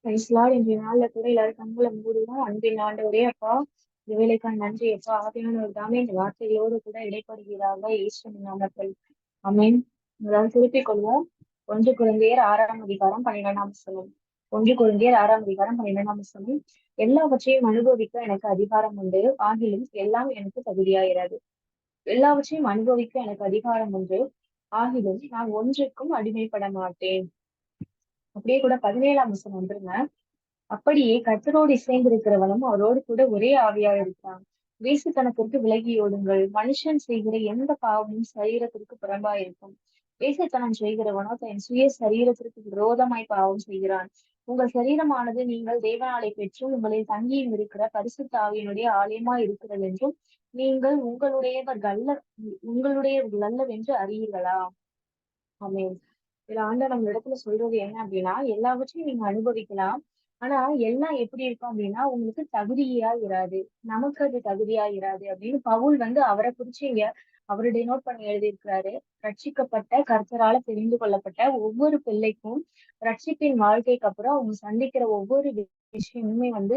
இன்றைய நாள்ல கூட எல்லாரும் கண்களை மூடுவோம். அன்பின் ஆண்டவரே அப்பா, இந்த வேலைக்கான நன்றி அப்பா. ஆவியானவர் தாமே இந்த வார்த்தைகளோடு கூட இடைப்படுகிறாங்க இயேசுவின் நாமத்தில். ஆமென். அதாவது திருப்பிக் கொள்வோம். 1 கொரிந்தியர் 6 அதிகாரம் 12 வசனம். 1 கொரிந்தியர் 6 அதிகாரம் 12 வசனம். எல்லாவற்றையும் அனுபவிக்க எனக்கு அதிகாரம் உண்டு, ஆகிலும் எல்லாம் எனக்கு தகுதியாயிராது. எல்லாவற்றையும் அனுபவிக்க எனக்கு அதிகாரம் உண்டு, ஆகிலும் நான் ஒன்றுக்கும் அடிமைப்பட மாட்டேன். அப்படியே கூட 17 வசனம் வந்துருங்க. அப்படியே கர்த்தரோடு இசைந்திருக்கிறவனும் அவரோடு கூட ஒரே ஆவியாக இருக்கிறான். வேசித்தனத்திற்கு விலகி ஓடுங்கள். மனுஷன் செய்கிற எந்த பாவமும் சரீரத்திற்கு புறம்பாய் இருக்கும். வேசித்தனம் செய்கிறவனோ தன் சுய சரீரத்திற்கு விரோதமாய் பாவம் செய்கிறான். உங்கள் சரீரமானது நீங்கள் தேவனாலே பெற்றும் உங்களில் தங்கியும் இருக்கிற பரிசுத்த ஆவியினுடைய ஆலயமாய் இருக்கிறது என்றும் நீங்கள் உங்களுடையவர்கள் அல்லவென்று அறியீர்களா? ஆமென். இதுல ஆண்டவர் நம்ம இடத்துல சொல்றது என்ன அப்படின்னா, எல்லாவற்றையும் நீங்க அனுபவிக்கலாம். ஆனா எல்லாம் எப்படி இருக்கும் அப்படின்னா, உங்களுக்கு தகுதியா இராது. நமக்கு அது தகுதியா இராது அப்படின்னு பவுல் வந்து அவரை குறிச்சு இங்க அவருடைய நோட் பண்ணி எழுதியிருக்கிறாரு. ரட்சிக்கப்பட்ட கர்த்தரால தெரிந்து கொள்ளப்பட்ட ஒவ்வொரு பிள்ளைக்கும் ரட்சிப்பின் வாழ்க்கைக்கு அப்புறம் அவங்க சந்திக்கிற ஒவ்வொரு விஷயமுமே வந்து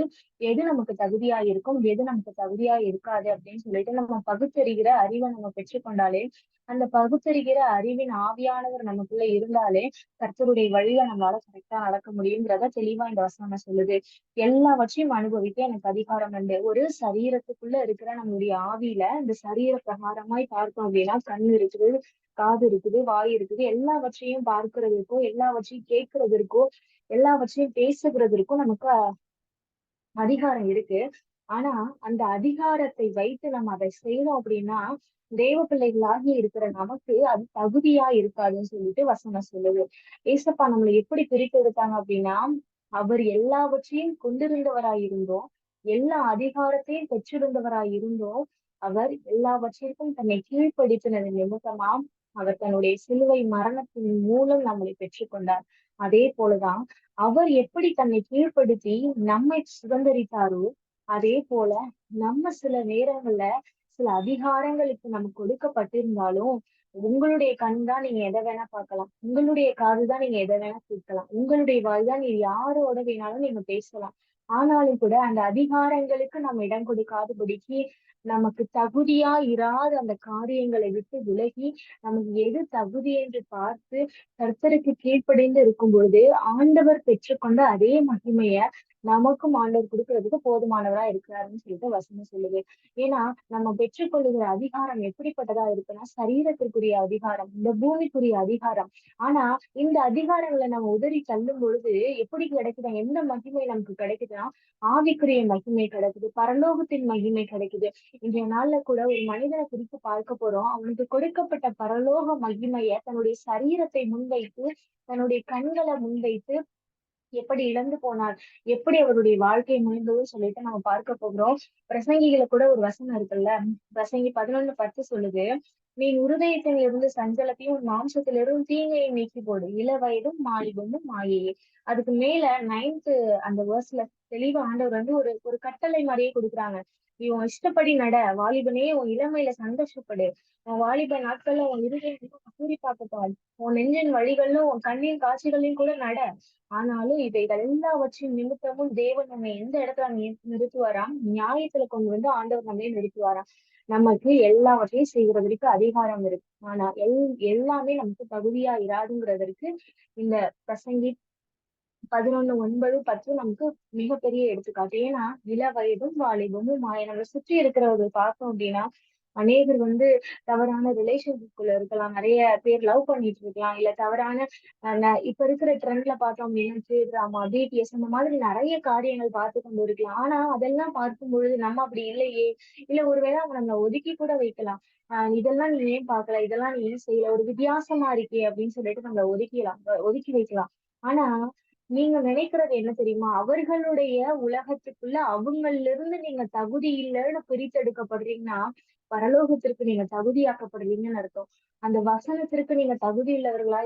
எது நமக்கு தகுதியா இருக்கும், எது நமக்கு தகுதியா இருக்காது அப்படின்னு சொல்லிட்டு நம்ம பகுத்தறிகிற அறிவை நம்ம பெற்றுக்கொண்டாலே, அந்த பகுத்தறிகிற அறிவின் ஆவியானவர் நமக்குள்ள இருந்தாலே கர்த்தருடைய வழியில நம்மளால கரெக்டா நடக்க முடியுங்கிறத தெளிவா இந்த வசனம் சொல்லுது. எல்லாவற்றையும் அனுபவிக்க எனக்கு அதிகாரம் உண்டு. ஒரு சரீரத்துக்குள்ள இருக்கிற நம்மளுடைய ஆவியில இந்த சரீர பிரகாரமாய் பார்த்தோம் அப்படின்னா கண் இருக்குது, காது இருக்குது, வாய் இருக்குது. எல்லாவற்றையும் பார்க்கிறதுக்கோ, எல்லாவற்றையும் கேட்கிறதற்கோ, எல்லாவற்றையும் பேசுகிறதற்கும் நமக்கு அதிகாரம் இருக்கு. ஆனா அந்த அதிகாரத்தை வைத்து நம்ம அதை செய்யணும் அப்படின்னா தேவ பிள்ளைகளாகி இருக்கிற நமக்கு அது தகுதியா இருக்காதுன்னு சொல்லிட்டு வசனம் சொல்லுது. ஏசப்பா நம்மளை எப்படி பிரித்தெடுத்தாங்க அப்படின்னா, அவர் எல்லாவற்றையும் கொண்டிருந்தவராய் இருந்தோம், எல்லா அதிகாரத்தையும் பெற்றிருந்தவராய் இருந்தோம், அவர் எல்லாவற்றிற்கும் தன்னை கீழ்ப்படுத்தினது நிமித்தமா அவர் தன்னுடைய சிலுவை மரணத்தின் மூலம் நம்மளை பெற்றுக்கொண்டார். அதே போலதான் அவர் எப்படி தன்னை கீழ்ப்படுத்தி நம்மை சுதந்தரித்தாரோ, அதே போல நம்ம சில நேரங்கள்ல சில அதிகாரங்களுக்கு நமக்கு கொடுக்கப்பட்டிருந்தாலும், உங்களுடைய கண் தான் நீங்க எதை வேணா பார்க்கலாம், உங்களுடைய காது தான் நீங்க எதை வேணா கேட்கலாம், உங்களுடைய வாய் தான் நீங்க யாரோட வேணாலும் நீங்க பேசலாம். ஆனாலும் கூட அந்த அதிகாரங்களுக்கு நம்ம இடம் கொடுக்காதபடிக்கு நமக்கு தகுதியா இராத அந்த காரியங்களை விட்டு விலகி நமக்கு எது தகுதி என்று பார்த்து கர்த்தருக்கு கீழ்ப்படிந்து இருக்கும் பொழுது ஆண்டவர் பெற்றுக்கொண்ட அதே மகிமைய நமக்கும் ஆண்டவர் கொடுக்கறதுக்கு போதுமானவரா இருக்கிறாருன்னு சொல்லிட்டு வசனம் சொல்லுது. ஏன்னா நம்ம பெற்றுக்கொள்ளுகிற அதிகாரம் எப்படிப்பட்டதா இருக்குன்னா சரீரத்திற்குரிய அதிகாரம், இந்த பூமிக்குரிய அதிகாரம். ஆனா இந்த அதிகாரங்களை நம்ம உதறி தள்ளும் பொழுது எப்படி கிடைக்குது, எந்த மகிமை நமக்கு கிடைக்குதுன்னா ஆவிக்குரிய மகிமை கிடைக்குது, பரலோகத்தின் மகிமை கிடைக்குது. இன்றைய நாள்ல கூட ஒரு மனிதனை குறித்து பார்க்க போறோம். அவனுக்கு கொடுக்கப்பட்ட பரலோக மகிமைய தன்னுடைய சரீரத்தை முன்வைத்து, தன்னுடைய கண்களை முன்வைத்து எப்படி இழந்து போனார், எப்படி அவருடைய வாழ்க்கை முடிந்ததுன்னு சொல்லிட்டு நம்ம பார்க்க போகிறோம். பிரசங்கிகளை கூட ஒரு வசனம் இருக்குல்ல, பிரசங்கி 11:10 சொல்லுது, நீ இருதயத்தில் இருந்து சஞ்சலத்தையும் உன் மாம்சத்திலிருந்து தீங்கையும் நீக்கி போடு, இளவயதும் மாலிபமும் மாயையே. அதுக்கு மேல 9th அந்த வேர்ஸ்ல தெளிவா ஆண்டவர் வந்து ஒரு ஒரு கட்டளை மாதிரியே கொடுக்குறாங்க. நீ உன் இஷ்டப்படி நட, வாலிபனே உன் இளமையில சந்தோஷப்படு, உன் வாலிப நாட்கள்ல உன் இருதயம் பூரிப்பாக்கப்பால், உன் நெஞ்சின் வழிகளிலும் உன் கண்ணின் காட்சிகளையும் கூட நட. ஆனாலும் இவைகள் எல்லாவற்றின் நிமித்தமும் தேவன் நம்மை எந்த இடத்துல நிறுத்துவாராம், நியாயத்துல கொண்டு வந்து ஆண்டவர் நம்மை நிறுத்துவாராம். நமக்கு எல்லாவற்றையும் செய்கிறதற்கு அதிகாரம் இருக்கு. ஆனா எல்லாமே நமக்கு தகுதியா இராதுங்கிறதற்கு இந்த பிரசங்கி 11:9, 10 நமக்கு மிகப்பெரிய எடுத்துக்காட்டு. ஏன்னா இள வயதும் வாலிபமும் நம்மளை சுற்றி இருக்கிறவர்கள் பார்த்தோம் அப்படின்னா அநேகர் வந்து தவறான ரிலேஷன்ஷிப்குள்ள இருக்கலாம், நிறைய பேர் லவ் பண்ணிட்டு இருக்கலாம், இல்ல தவறான இப்ப இருக்கிற ட்ரெண்ட்ல பார்த்தோம் அப்படின்னா ட்ராமா, பிடிஎஸ் அந்த மாதிரி நிறைய காரியங்கள் பார்த்து கொண்டு இருக்கலாம். ஆனா அதெல்லாம் பார்க்கும் பொழுது நம்ம அப்படி இல்லையே, இல்ல ஒருவேளை அவங்க நம்மளை ஒதுக்கி கூட வைக்கலாம். இதெல்லாம் நீ ஏன் பார்க்கல, இதெல்லாம் நீ ஏன் செய்யல, ஒரு வித்தியாசமா இருக்கே அப்படின்னு சொல்லிட்டு நம்மளை ஒதுக்கி வைக்கலாம். ஆனா நீங்க நினைக்கிறது என்ன தெரியுமா, அவர்களுடைய உலகத்துக்குள்ள அவங்கள்ல இருந்து நீங்க தகுதி இல்லைன்னு பிரித்தெடுக்கப்படுறீங்கன்னா பரலோகத்திற்கு நீங்க தகுதியாக்கப்படுவீங்கன்னு அர்த்தம். அந்த வசனத்திற்கு நீங்க தகுதி உள்ளவர்களா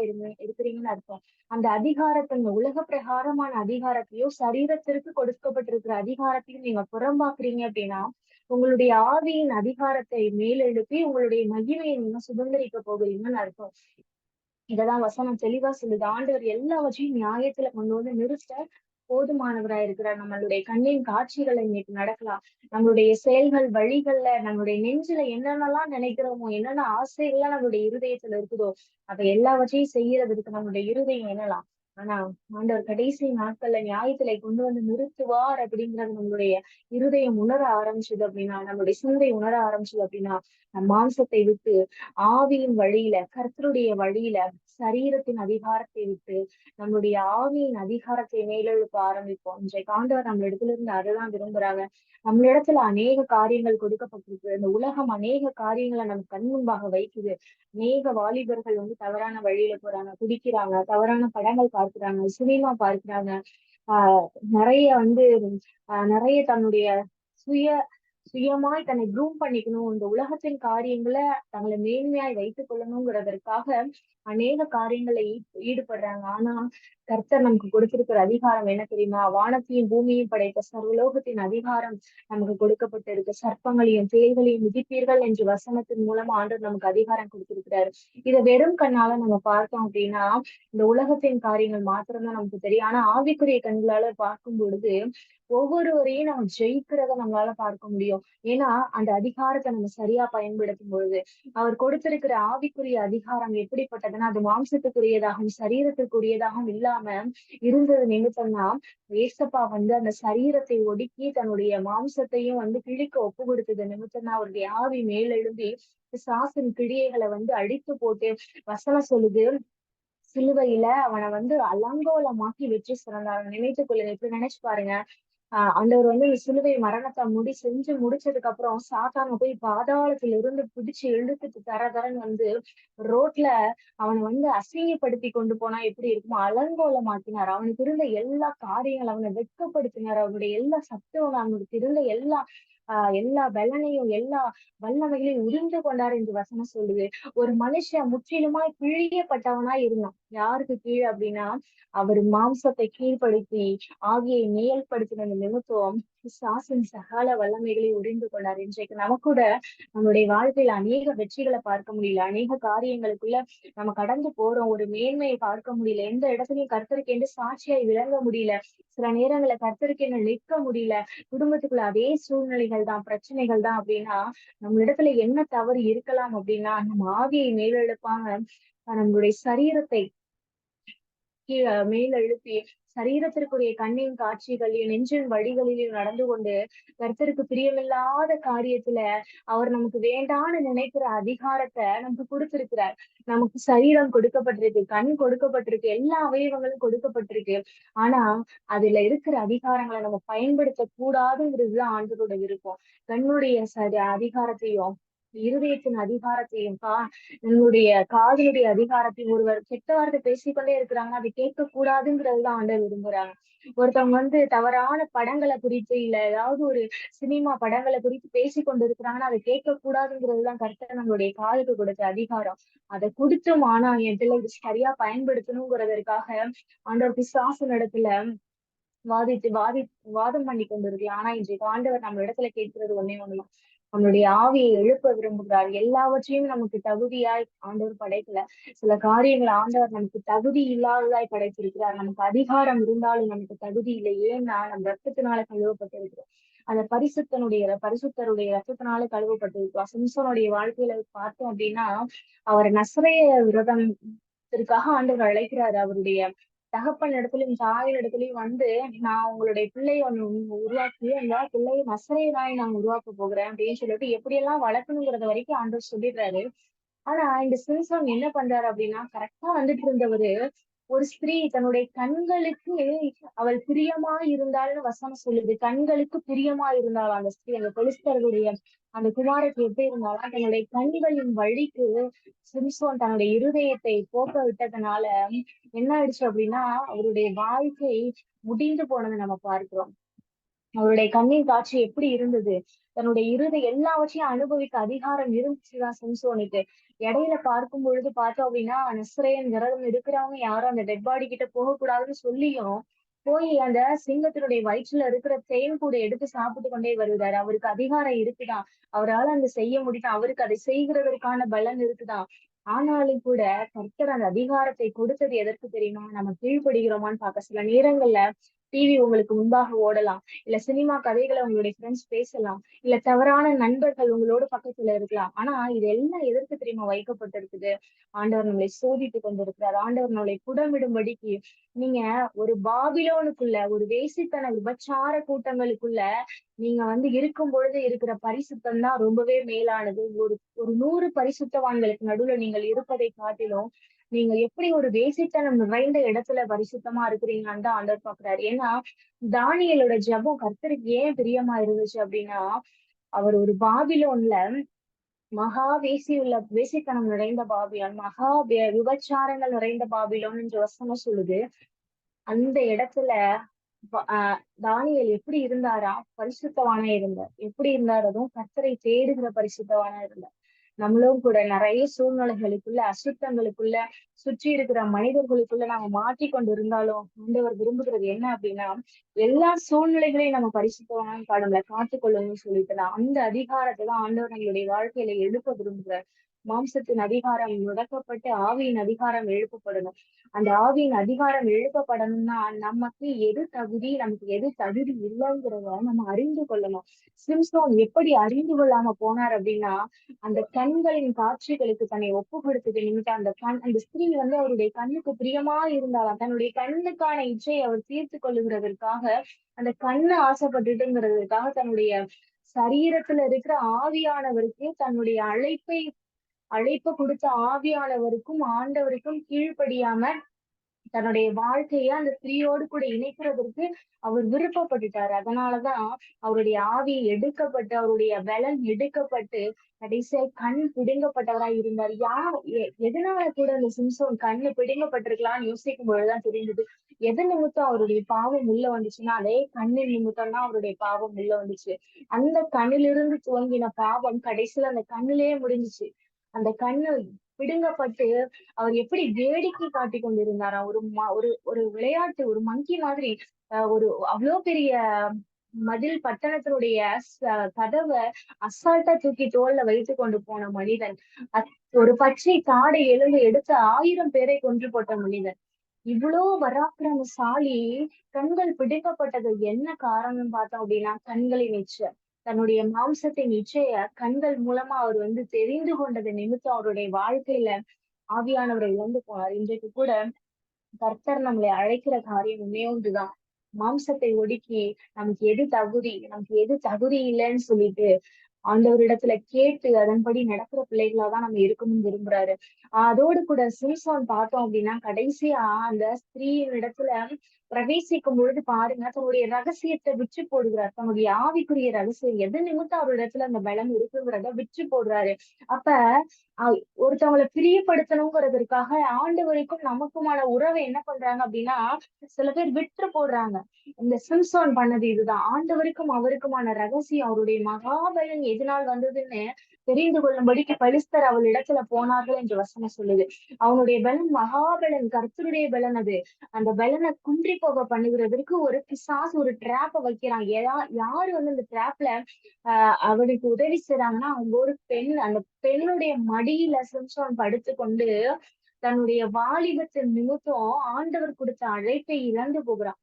இருக்கிறீங்கன்னு அர்த்தம். அந்த அதிகாரத்தை, இந்த உலக பிரகாரமான அதிகாரத்தையோ சரீரத்திற்கு கொடுக்கப்பட்டிருக்கிற அதிகாரத்தையும் நீங்க புறம்பாக்குறீங்க அப்படின்னா உங்களுடைய ஆவியின் அதிகாரத்தை மேலெழுப்பி உங்களுடைய மகிமையை நீங்க சுதந்திரிக்க போகிறீங்கன்னு அர்த்தம். இததான் வசனம் தெளிவா சொல்லுது. ஆண்டவர் எல்லாவற்றையும் நியாயத்துல கொண்டு வந்து நிறுத்த போதுமானவரா இருக்கிறார். நம்மளுடைய கண்ணின் காட்சிகள் இன்னைக்கு நடக்கலாம். நம்மளுடைய செயல்கள், வழிகள்ல, நம்மளுடைய நெஞ்சுல என்னென்னலாம் நினைக்கிறோமோ, என்னென்ன ஆசைகள்லாம் நம்மளுடைய இருதயத்துல இருக்குதோ, அதை எல்லாவற்றையும் செய்யறதுக்கு நம்மளுடைய இருதயம் எண்ணலாம். ஆனா ஆண்டவர் கடைசி நாட்கள்ல நியாயத்திலே கொண்டு வந்து நிறுத்துவார் அப்படிங்கிறது நம்மளுடைய இருதயம் உணர ஆரம்பிச்சது அப்படின்னா, நம்மளுடைய சிந்தை உணர ஆரம்பிச்சது அப்படின்னா, நம் மாம்சத்தை விட்டு ஆவியின் வழியில, கர்த்தருடைய வழியில, சரீரத்தின் அதிகாரத்தை விட்டு நம்மளுடைய ஆவியின் அதிகாரத்தை மேலெழுப்ப ஆரம்பிப்போம். இன்றைக்கு ஆண்டவர் நம்ம இடத்துல இருந்து அதுதான் விரும்புறாங்க. நம்மளிடத்துல அநேக காரியங்கள் கொடுக்கப்பட்டிருக்கு. இந்த உலகம் அநேக காரியங்களை நம்ம கண் முன்பாக வைக்குது. அநேக வாலிபர்கள் தவறான வழியில போறாங்க, குடிக்கிறாங்க, தவறான படங்கள் பார்க்கிறாங்க, சினிமா பார்க்கிறாங்க. நிறைய நிறைய தன்னுடைய சுய சுயமாய் தன்னை க்ரூம் பண்ணிக்கணும், இந்த உலகத்தின் காரியங்களை தங்களை மேன்மையாய் வைத்துக் கொள்ளணுங்கிறதற்காக அநேக காரியங்களை ஈடுபடுறாங்க. ஆனா கர்த்தர் நமக்கு கொடுத்திருக்கிற அதிகாரம் என்ன தெரியுமா? வானத்தையும் பூமியையும் படைத்த சர்வலோகத்தின் அதிகாரம் நமக்கு கொடுக்கப்பட்டிருக்கு. சர்ப்பங்களையும் தேள்களையும் மிதிப்பீர்கள் என்று வசனத்தின் மூலமா ஆண்டவர் நமக்கு அதிகாரம் கொடுத்திருக்கிறாரு. இதை வெறும் கண்ணால நம்ம பார்த்தோம் அப்படின்னா இந்த உலகத்தின் காரியங்கள் மாத்திரம்தான் நமக்கு தெரியும். ஆனா ஆவிக்குரிய கண்களால பார்க்கும் பொழுது ஒவ்வொருவரையும் நம்ம ஜெயிக்கிறத நம்மளால பார்க்க முடியும். ஏன்னா அந்த அதிகாரத்தை நம்ம சரியா பயன்படுத்தும் பொழுது அவர் கொடுத்திருக்கிற ஆவிக்குரிய அதிகாரம் எப்படிப்பட்டதுன்னா அது மாம்சத்துக்குரியதாகவும் சரீரத்துக்குரியதாகவும் இல்லாம இருந்தது நிமித்தம்னா ஏசப்பா அந்த சரீரத்தை ஒடுக்கி தன்னுடைய மாம்சத்தையும் கிழிக்க ஒப்பு கொடுத்தது நிமித்தம்னா அவருடைய ஆவி மேலெழும்பி பிசாசின் கிரியைகளை அழித்து போட்டு வசனம் சொல்லுது, சிலுவையில அவனை அலங்கோலமாக்கி வெற்றி சிறந்தார். நினைத்துக் கொள்ளுங்க, இப்படி நினைச்சு பாருங்க. ஆண்டவர் இந்த சிலுவை மரணத்தை செஞ்சு முடிச்சதுக்கு அப்புறம் சாத்தான போய் பாதாளத்துல இருந்து பிடிச்சு இழுத்துட்டு தர தரன்னு ரோட்ல அவனை அசிங்கப்படுத்தி கொண்டு போனா எப்படி இருக்குமோ அலங்கோலமாக்கினார். அவனுக்கு இருந்த எல்லா காரியங்களும் அவனை வெட்கப்படுத்தினார். அவனுடைய எல்லா சத்துவம், அவனுக்கு இருந்த எல்லா பலனையும் எல்லா வல்லமைகளையும் உறிந்து கொண்டார் என்று வசனம் சொல்லுது. ஒரு மனுஷன் முற்றிலுமாய் பிழியப்பட்டவனாய் இருந்தான். யாருக்கு கீழே அப்படின்னா அவர் மாம்சத்தை கீழ்ப்படுத்தி ஆகியை மேல்படுத்தின நிமித்தம் பிசாசின் சகல வல்லமைகளை உறிந்து கொண்டார். இன்றைக்கு நமக்கூட நம்மளுடைய வாழ்க்கையில அநேக வெற்றிகளை பார்க்க முடியல, அநேக காரியங்களுக்குள்ள நம்ம கடந்து போறோம், ஒரு மேன்மையை பார்க்க முடியல, எந்த இடத்துலயும் கர்த்தருக்கு என்று சாட்சியாய் விளங்க முடியல, சில நேரங்களை கர்த்தருக்கு என்ன நிற்க முடியல, குடும்பத்துக்குள்ள அதே சூழ்நிலைகள் தான், பிரச்சனைகள் தான் அப்படின்னா நம்ம இடத்துல என்ன தவறு இருக்கலாம் அப்படின்னா நம்ம ஆவியை மேலெழுப்பாம நம்மளுடைய சரீரத்தை மேல் எழுப்பி சரீரத்திற்குரிய கண்ணின் காட்சிகளையும் நெஞ்சின் வழிகளிலும் நடந்து கொண்டு கர்த்தருக்கு பிரியமில்லாத காரியத்துல அவர் நமக்கு வேண்டான்னு நினைக்கிற அதிகாரத்தை நமக்கு கொடுத்திருக்கிறார். நமக்கு சரீரம் கொடுக்கப்பட்டிருக்கு, கண் கொடுக்கப்பட்டிருக்கு, எல்லா அவயவங்களும் கொடுக்கப்பட்டிருக்கு. ஆனா அதுல இருக்கிற அதிகாரங்களை நம்ம பயன்படுத்த கூடாதுங்கிறதுதான் ஆண்டவரோட விருப்பம். கண்ணுடைய அதிகாரத்தையும் இருதயத்தின் அதிகாரத்தையும் நம்முடைய காதலுடைய அதிகாரத்தையும் ஒருவர் கெட்ட வார்த்தை பேசிக்கொண்டே இருக்கிறாங்கன்னா அதை கேட்க கூடாதுங்கிறதுதான் ஆண்டவர் விரும்புறாங்க. ஒருத்தவங்க தவறான படங்களை குறித்து இல்ல ஏதாவது ஒரு சினிமா படங்களை குறித்து பேசி கொண்டு இருக்கிறாங்கன்னா அதை கேட்க கூடாதுங்கிறதுதான் கர்த்தர் நம்மளுடைய காதுக்கு கொடுத்த அதிகாரம். அதை கொடுத்தும் ஆனா என் பிள்ளை இது சரியா பயன்படுத்தணுங்கிறதற்காக ஆண்டவர் பிசாசு இடத்துல வாதம் பண்ணி கொண்டு இருக்கலாம். ஆனா இன்றைக்கு ஆண்டவர் நம்ம இடத்துல கேட்கிறது ஒன்னே ஒண்ணுதான், நம்மளுடைய ஆவியை எழுப்ப விரும்புகிறார். எல்லாவற்றையும் நமக்கு தகுதியாய் ஆண்டவர் படைக்கல, சில காரியங்கள் ஆண்டவர் நமக்கு தகுதி இல்லாததாய் படைத்திருக்கிறார். நமக்கு அதிகாரம் இருந்தாலும் நமக்கு தகுதி இல்லை. ஏன்னா நம்ம ரத்தத்தினால கழுவப்பட்டிருக்கிறோம். அந்த பரிசுத்தருடைய ரத்தத்தினால கழுவப்பட்டிருக்கிறோம். சிம்சனுடைய வாழ்க்கையில பார்த்தோம் அப்படின்னா அவர் நசரேய விரதத்திற்காக ஆண்டவர் அழைக்கிறாரு. அவருடைய தகப்பன் இடத்துலயும் தாயின் இடத்துலயும் நான் உங்களுடைய பிள்ளையை உருவாக்கி அந்த பிள்ளையை நசரேயனாய் நான் உருவாக்க போகிறேன் அப்படின்னு சொல்லிட்டு எப்படியெல்லாம் வளர்க்கணுங்கிறத வரைக்கும் ஆண்டவர் சொல்லிடுறாரு. ஆனா இந்த சிம்சன் என்ன பண்றாரு அப்படின்னா கரெக்டா இருந்தவரு ஒரு ஸ்திரீ தன்னுடைய கண்களுக்கு அவள் பிரியமா இருந்தாள்னு வசனம் சொல்லுது. கண்களுக்கு பிரியமா இருந்தாள் அந்த ஸ்திரீ, அந்த பெலிஸ்தர்களுடைய அந்த குமாரத்தை எப்படி இருந்தாலும் தன்னுடைய கண்களின் வழிக்கு சிம்சோன் தன்னுடைய இருதயத்தை போக்க விட்டதுனால என்ன ஆயிடுச்சு அப்படின்னா அவருடைய வாழ்க்கை முடிந்து போனதை நம்ம பார்க்கிறோம். அவருடைய கண்ணின் காட்சி எப்படி இருந்தது, தன்னுடைய எல்லாவற்றையும் அனுபவிக்க அதிகாரம் இருந்துச்சுதான் சிம்சோனுக்கு. இடையில பார்க்கும் பொழுது பார்த்தோம் அப்படின்னா நஸ்ரேயன் விரதம் இருக்கிறவங்க யாரும் அந்த டெட் பாடி கிட்ட போகக்கூடாதுன்னு சொல்லியும் போய் அந்த சிங்கத்தினுடைய வயிற்றுல இருக்கிற தேன் கூட எடுத்து சாப்பிட்டு கொண்டே வருகிறார். அவருக்கு அதிகாரம் இருக்குதான், அவரால் அந்த செய்ய முடியும், அவருக்கு அதை செய்கிறதற்கான பலன் இருக்குதான். ஆனாலும் கூட கர்த்தர் அந்த அதிகாரத்தை கொடுத்தது எதற்கு தெரியுமா? நம்ம கீழ்ப்படுகிறோமான்னு பார்க்க சில நேரங்கள்ல டிவி உங்களுக்கு முன்பாக ஓடலாம், இல்ல சினிமா கதைகளை உங்களுடைய ஃப்ரெண்ட்ஸ் பேசலாம், இல்ல தவறான நண்பர்கள் உங்களோட பக்கத்துல இருக்கலாம். ஆனா இது எல்லாம் எதற்கு தெரியுமா வைக்கப்பட்டிருக்குது? ஆண்டவர் நம்மளை சோதித்துக் கொண்டிருக்கிறார். ஆண்டவர் நம்மளை புடமிடும்படிக்கு. நீங்க ஒரு பாபிலோனுக்குள்ள, ஒரு வேசித்தன விபச்சார கூட்டங்களுக்குள்ள நீங்க இருக்கும் பொழுது இருக்கிற பரிசுத்தம் தான் ரொம்பவே மேலானது. ஒரு ஒரு 100 பரிசுத்தவான்களுக்கு நடுவுல நீங்கள் இருப்பதை காட்டிலும் நீங்க எப்படி ஒரு வேசித்தனம் நிறைந்த இடத்துல பரிசுத்தமா இருக்கிறீங்கன்னு தான் ஆண்டவர் பாக்குறாரு. ஏன்னா தானியேலோட ஜெபம் கர்த்தருக்கு ஏன் பிரியமா இருந்துச்சு அப்படின்னா, அவர் ஒரு பாபிலோன்ல மகா வேசித்தனம் நிறைந்த பாபிலோன், விபச்சாரங்கள் நிறைந்த பாபிலோன் என்ற வசனம் சொல்லுது. அந்த இடத்துல தானியேல் எப்படி இருந்தாரா? பரிசுத்தவானா இருந்தார். எப்படி இருந்தார்? அதுவும் கர்த்தரை தேடுகிற பரிசுத்தவானா இருந்தார். நம்மளும் கூட நிறைய சூழ்நிலைகளுக்குள்ள, அசுத்தங்களுக்குள்ள, சுற்றி இருக்கிற மனிதர்களுக்குள்ள நாம மாட்டிக்கொண்டு இருந்தாலும் ஆண்டவர் விரும்புகிறது என்ன அப்படின்னா, எல்லா சூழ்நிலைகளையும் நம்ம பரிசுத்தவான நம்மளை காத்துக்கொள்ளணும்னு சொல்லிட்டு தான் அந்த அதிகாரத்தை தான் ஆண்டவர் நம்மளுடைய வாழ்க்கையில எழுப்ப விரும்புகிறார். மாம்சத்தின் அதிகாரம் முடக்கப்பட்டு ஆவியின் அதிகாரம் எழுப்பப்படணும். அந்த ஆவியின் அதிகாரம் எழுப்பப்படணும்னா நமக்கு எது தகுதி, நமக்கு எது தகுதி இல்லைங்கிறத நம்ம அறிந்து கொள்ளணும். சிம்சோன் எப்படி அறிந்து கொள்ளாம போனார் அப்படின்னா, அந்த கண்களின் காட்சிகளுக்கு தன்னை ஒப்பு கொடுத்தது நிமித்தம் அந்த ஸ்திரீ அவருடைய கண்ணுக்கு பிரியமா இருந்தாலும் தன்னுடைய கண்ணுக்கான இச்சையை அவர் தீர்த்து கொள்ளுகிறதற்காக அந்த கண்ணு ஆசைப்பட்டுட்டுங்கிறதுக்காக தன்னுடைய சரீரத்துல இருக்கிற ஆவியானவருக்கு தன்னுடைய அழைப்பு கொடுத்த ஆவியானவருக்கும் ஆண்டவருக்கும் கீழ்ப்படியாம தன்னுடைய வாழ்க்கைய அந்த ஸ்திரீயோடு கூட இணைக்கிறதற்கு அவர் விருப்பப்பட்டுட்டாரு. அதனாலதான் அவருடைய ஆவி எடுக்கப்பட்டு அவருடைய பலன் எடுக்கப்பட்டு கடைசியா கண் பிடுங்கப்பட்டவராய் இருந்தார். எதனால கூட அந்த சிம்சோன் கண்ணு பிடுங்கப்பட்டிருக்கலாம்னு யோசிக்கும் பொழுதுதான் தெரிந்தது. எது நிமித்தம் அவருடைய பாவம் உள்ள வந்துச்சுன்னா அதே கண்ணின் நிமித்தம் தான் அவருடைய பாவம் உள்ள வந்துச்சு. அந்த கண்ணிலிருந்து துவங்கின பாவம் கடைசியில அந்த கண்ணிலேயே முடிஞ்சுச்சு. அந்த கண்ணு பிடுங்கப்பட்டு அவர் எப்படி வேடிக்கை காட்டி கொண்டிருந்தாராம். ஒரு ஒரு விளையாட்டு, ஒரு மங்கி மாதிரி ஒரு அவ்வளவு பெரிய மதில் பட்டணத்தினுடைய கதவை அசால்ட்டா தூக்கி தோல்ல வைத்து கொண்டு போன மனிதன், ஒரு பச்சை காடை எலும்பு எடுத்து 1000 பேரை கொன்று போட்ட மனிதன், இவ்வளவு பராக்கிரமசாலி கண்கள் பிடுங்கப்பட்டது என்ன காரணம் பார்த்தோம் அப்படின்னா கண்களின் இச்சை. தன்னுடைய மாம்சத்தின் இச்சைய கண்கள் மூலமா அவர் தெரிந்து கொண்டது நிமித்தம் அவருடைய வாழ்க்கையில ஆவியானவரை இழந்து போனார். இன்றைக்கு கூட கர்த்தர் நம்மளை அழைக்கிற காரியம் ஒன்னே ஒன்றுதான். மாம்சத்தை ஒடுக்கி நமக்கு எது தகுதி இல்லைன்னு சொல்லிட்டு ஆண்டவரிடத்துல கேட்டு அதன்படி நடக்கிற பிள்ளைகளாதான் நம்ம இருக்கணும்னு விரும்புறாரு. அதோடு கூட சிம்சோன் பார்த்தோம் அப்படின்னா கடைசியா அந்த ஸ்திரீயின் இடத்துல பிரவேசிக்கும் பொழுது பாருங்க தன்னுடைய ரகசியத்தை விற்று போடுகிறார். தன்னுடைய ஆவிக்குரிய ரகசியம் எது நிமித்தம் அவரிடத்துல அந்த பலம் இருக்குங்கிறத விற்று போடுறாரு. அப்ப ஒருத்தவங்களை பிரியப்படுத்தணுங்கிறதுக்காக ஆண்டவருக்கும் நமக்குமான உறவை என்ன பண்றாங்க அப்படின்னா சில பேர் விற்று போடுறாங்க. இந்த சிம்சோன் பண்ணது இதுதான். ஆண்டவருக்கும் அவருக்குமான ரகசியம் அவருடைய மகாபலன் எதனால் வந்ததுன்னு தெரிந்து கொள்ளும்படிக்கு பலிஸ்தர் அவள் இடத்துல போனார்கள் என்று வசனம் சொல்லுது. அவனுடைய பலன் மகாபலன், கர்த்தருடைய பலன் அது. அந்த பலனை குன்றி போக பண்ணுகிறதற்கு ஒரு பிசாசு ஒரு டிராப்ப வைக்கிறான். யாரு அந்த டிராப்ல அவனுக்கு உதவி செய்றாங்கன்னா அவங்க ஒரு பெண். அந்த பெண்ணுடைய மடியில சிம்சோன் படுத்துக்கொண்டு தன்னுடைய வாலிபத்தின் நிமித்தம் ஆண்டவர் கொடுத்த அழைப்பை இழந்து போகிறான்.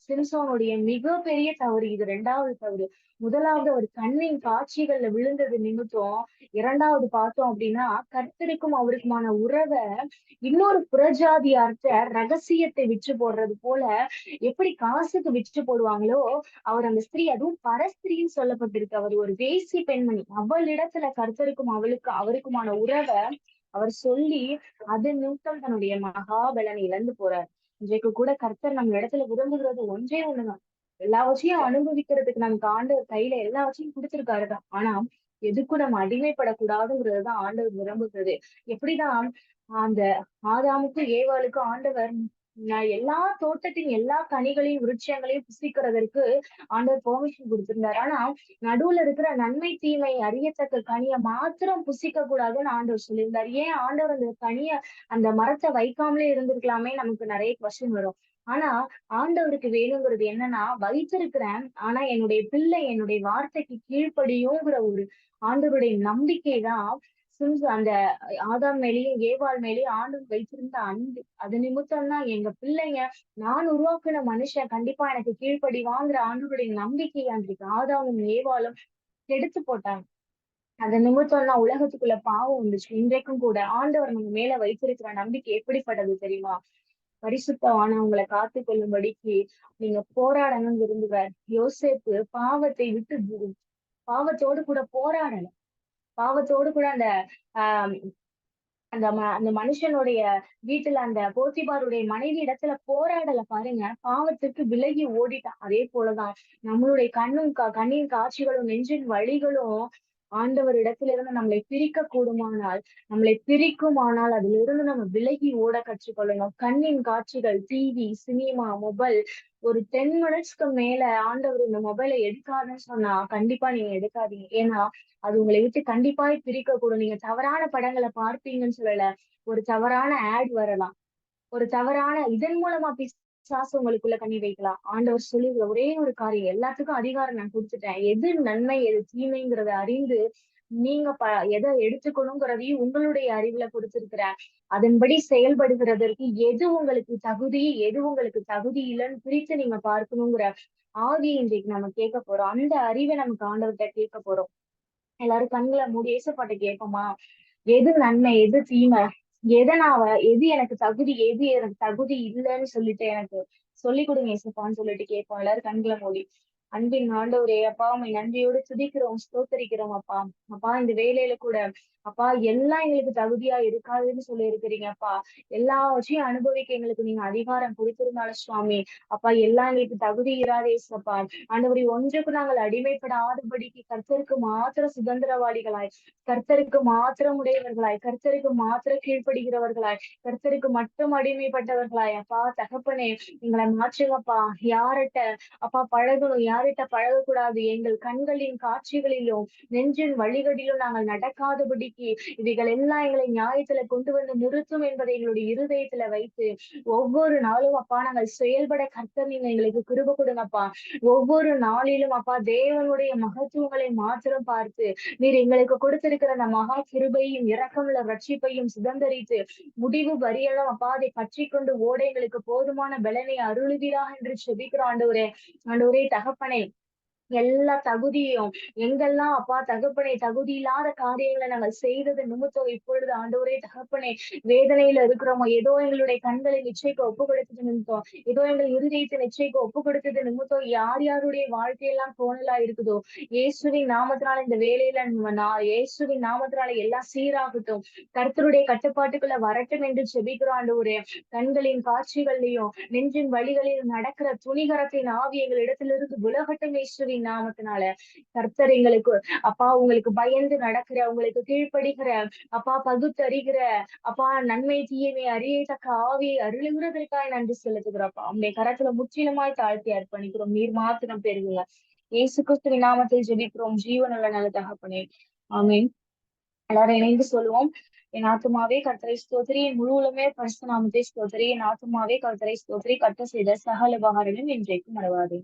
சிம்சோனுடைய மிகப்பெரிய தவறு இது. 2வது தவறு. முதலாவது அவர் கண்ணின் காட்சிகள்ல விழுந்தது நிமித்தம். 2வது பார்த்தோம் அப்படின்னா கர்த்தருக்கும் அவருக்குமான உறவை இன்னொரு புறஜாதியார்த்த ரகசியத்தை விற்று போடுறது போல எப்படி காசுக்கு விற்று போடுவாங்களோ அவர் அந்த ஸ்திரீ, அதுவும் பரஸ்திரின்னு சொல்லப்பட்டிருக்கு. அவர் ஒரு வேசி பெண்மணி. அவளிடத்துல கர்த்தருக்கும் அவருக்குமான உறவை அவர் சொல்லி அது நிமித்தம் தன்னுடைய மகாபலனை இழந்து போறார். இன்றைக்கு கூட கர்த்தர் நம்ம இடத்துல விரும்புகிறது ஒன்றே ஒண்ணுதான். எல்லாவற்றையும் அனுபவிக்கிறதுக்கு நமக்கு ஆண்டவர் கையில எல்லாவற்றையும் கொடுத்திருக்காருதான். ஆனா எதுக்கும் நம்ம அடிமைப்படக்கூடாதுங்கிறதுதான் ஆண்டவர் விரும்புகிறது. எப்படிதான் அந்த ஆதாமுக்கும் ஏவாளுக்கும் ஆண்டவர் எல்லா தோட்டத்தின் எல்லா கனிகளையும் விருட்சங்களையும் புசிக்கிறதற்கு ஆண்டவர் பெர்மிஷன் கொடுத்திருந்தாரு. ஆனா நடுவுல இருக்கிற நன்மை தீமை அறியத்தக்க கனியை மாத்திரம் புசிக்க கூடாதுன்னு ஆண்டவர் சொல்லியிருந்தார். ஏன் ஆண்டவர் அந்த அந்த மரத்தை வைக்காமலே இருந்திருக்கலாமே நமக்கு நிறைய கொஸ்டின் வரும். ஆனா ஆண்டவருக்கு வேணுங்கிறது என்னன்னா வைத்திருக்கிறேன், ஆனா என்னுடைய பிள்ளை என்னுடைய வார்த்தைக்கு கீழ்ப்படியுங்கிற ஒரு ஆண்டவருடைய நம்பிக்கைதான் அந்த ஆதாம் மேலேயும் ஏவாள் மேலேயும் ஆண்டவர் வைத்திருந்த அன்பு, அது நிமித்தம் தான் எங்க பிள்ளைங்க, நான் உருவாக்குன மனுஷன் கண்டிப்பா எனக்கு கீழ்ப்படிவாங்கிற ஆண்டவருடைய நம்பிக்கை அன்றைக்கு ஆதாமும் ஏவாளும் கெடுத்து போட்டாங்க. அந்த நிமித்தம் தான் உலகத்துக்குள்ள பாவம் வந்துச்சு. இன்றைக்கும் கூட ஆண்டவர் நம்ம மேல வைத்திருக்கிற நம்பிக்கை எப்படிப்பட்டது தெரியுமா? பரிசுத்தவானவங்களை காத்து கொள்ளும்படிக்கு நீங்க போராடணும்னு விரும்புகிறார். யோசேப்பு பாவத்தை விட்டு பாவத்தோடு கூட போராடல. பாவத்தோடு கூட அந்த ஆஹ் அந்த மனுஷனுடைய வீட்டுல அந்த போத்திபாருடைய மனைவி இடத்துல போராடல பாருங்க. பாவத்துக்கு விலகி ஓடிட்டான். அதே போலதான் நம்மளுடைய கண்ணின் காட்சிகளும் நெஞ்சின் வழிகளும் ஆண்டவர் இடத்துல இருந்து நம்மளை பிரிக்க கூடுமானால், நம்மளை பிரிக்குமானால் அதுல இருந்து நம்ம விலகி ஓட கற்றுக்கொள்ளணும். கண்ணின் காட்சிகள், டிவி, சினிமா, மொபைல், ஒரு 10 மினிட்ஸ்க்கு மேல ஆண்டவர் இந்த மொபைலை எடுக்காதுன்னு சொன்னா கண்டிப்பா நீங்க எடுக்காதீங்க. ஏன்னா அது உங்களை விட்டு கண்டிப்பாய் பிரிக்க கூடும். நீங்க தவறான படங்களை பார்ப்பீங்கன்னு சொல்லல. ஒரு தவறான ஆட் வரலாம். ஒரு தவறான இதன் மூலமா பிசாசு உங்களுக்குள்ள கண்ணி வைக்கலாம். ஆண்டவர் சொல்லுகிற ஒரே ஒரு காரியம், எல்லாத்துக்கும் அதிகாரம் நான் கொடுத்துட்டேன். எது நன்மை எது தீமைங்கிறத அறிந்து நீங்க எதை எடுத்துக்கணுங்கிறதையும் உங்களுடைய அறிவுல கொடுத்திருக்கிறேன். அதன்படி செயல்படுகிறதற்கு எது உங்களுக்கு தகுதி, எது உங்களுக்கு தகுதி இல்லைன்னு பிரித்து நீங்க பார்க்கணுங்கிற ஆவியை இன்றைக்கு நம்ம கேட்க போறோம். அந்த அறிவை நமக்கு ஆண்டவர்கிட்ட கேட்க போறோம். எல்லாரும் கண்களை மூடி ஏசப்பாட்ட கேட்போமா? எது நன்மை எது தீமை, எது எனக்கு தகுதி எது எனக்கு தகுதி இல்லைன்னு சொல்லிட்டு எனக்கு சொல்லி கொடுங்க ஏசப்பான்னு சொல்லிட்டு கேட்போம். எல்லாரும் கண்களை மூடி. அன்பின் ஆண்டவரே, அப்பா உண்மை நன்றியோடு துதிக்கிறோம், ஸ்தோத்தரிக்கிறோம் அப்பா. அப்பா இந்த வேலையில கூட அப்பா எல்லாம் எங்களுக்கு தகுதியா இருக்காதுன்னு சொல்லி இருக்கிறீங்க அப்பா. எல்லாவற்றையும் அனுபவிக்க எங்களுக்கு நீங்க அதிகாரம் கொடுத்திருந்தாலும் சுவாமி, அப்பா எல்லாம் எங்களுக்கு தகுதி இராதேசப்பா. ஆண்டவரை ஒன்றுக்கு நாங்கள் அடிமைப்படாதபடிக்கு கர்த்தருக்கு மாத்திர சுதந்திரவாளிகளாய், கர்த்தருக்கு மாத்திரம் உடையவர்களாய், கர்த்தருக்கு மாத்திர கீழ்ப்படுகிறவர்களாய், கர்த்தருக்கு மட்டும் அடிமைப்பட்டவர்களாய் அப்பா தகப்பனே எங்களை மாற்றுங்கப்பா. யார்கிட்ட அப்பா பழகணும், யார்கிட்ட பழகக்கூடாது, எங்கள் கண்களின் காட்சிகளிலும் நெஞ்சின் வழிகளிலும் நாங்கள் நடக்காதபடிக்கு இவைகள் எல்லாம் எங்களை நியாயத்துல கொண்டு வந்து நிறுத்தும் என்பதை எங்களுடைய இருதயத்துல வைத்து ஒவ்வொரு நாளும் அப்பா நாங்கள் செயல்பட கர்த்தர் நீங்க எங்களுக்கு கிருபை கொடுங்கப்பா. ஒவ்வொரு நாளிலும் அப்பா தேவனுடைய மகத்துவங்களை மாத்திரம் பார்த்து நீர் எங்களுக்கு கொடுத்திருக்கிற அந்த மகா கிருபையும் இரக்கமுள்ள ரட்சிப்பையும் சுதந்திரித்து முடிவு வரியெல்லாம் அப்பா அதை பற்றி கொண்டு ஓட எங்களுக்கு போதுமான பலனை அருளுவீராக என்று செபிக்கிற ஆண்டவரே. ஆண்டவரே தகப்பனே, எல்லா தகுதியும் எங்கெல்லாம் அப்பா தகப்பனே தகுதி இல்லாத காரியங்களை நாங்கள் செய்தது நிமித்தம் இப்பொழுது ஆண்டவரே தகப்பனே வேதனையில இருக்கிறோமோ, ஏதோ எங்களுடைய கண்களை நிச்சயிக்க ஒப்பு கொடுத்தது நிமித்தம், ஏதோ எங்கள் இருதயத்தை நிச்சயிக்க ஒப்பு கொடுத்தது நிமித்தம் யார் யாருடைய வாழ்க்கையெல்லாம் கோணலா இருக்குதோ, இயேசுவின் நாமத்தினால இந்த வேலையில இயேசுவின் நாமத்தினால எல்லாம் சீராகட்டும், கர்த்தருடைய கட்டுப்பாட்டுக்குள்ள வரட்டும் என்று செபிக்கிறோம் ஆண்டவரே. கண்களின் காட்சிகள்லையும் நெஞ்சின் வழிகளில் நடக்கிற துணிகரத்தின் ஆவி எங்கள் இடத்திலிருந்து விலகட்டும் இயேசுவின் நாமத்தினால. கர்த்தர் எங்களுக்கு அப்பா உங்களுக்கு பயந்து நடக்கிற, உங்களுக்கு கீழ்ப்படுகிற அப்பா பகுத்தறிகிற அப்பா நன்மை தீயமை அறியத்தக்க ஆவியை அருளுகிறதற்காக நன்றி செலுத்துகிறப்பா. உங்களுடைய கரத்துல முற்றிலுமாய் தாழ்த்தி அர்ப்பணிக்கிறோம். நீர் மாத்திரம் பெறுங்க. இயேசு கிறிஸ்துவின் நாமத்தில் ஜெபிக்கிறோம் ஜீவனுள்ள நல்ல தகப்பனே, ஆமென். எல்லாரும் இணைந்து சொல்லுவோம். என் ஆத்துமாவே கர்த்தரை ஸ்தோத்திரி, என் முழு உலகமே பரிசுத்த நாமத்தை ஸ்தோத்திரி, என் ஆத்துமாவே கர்த்தரை ஸ்தோத்திரி, கர்த்தர் செய்த சகல உபகாரங்களும் இன்றைக்கும் மறவாதே.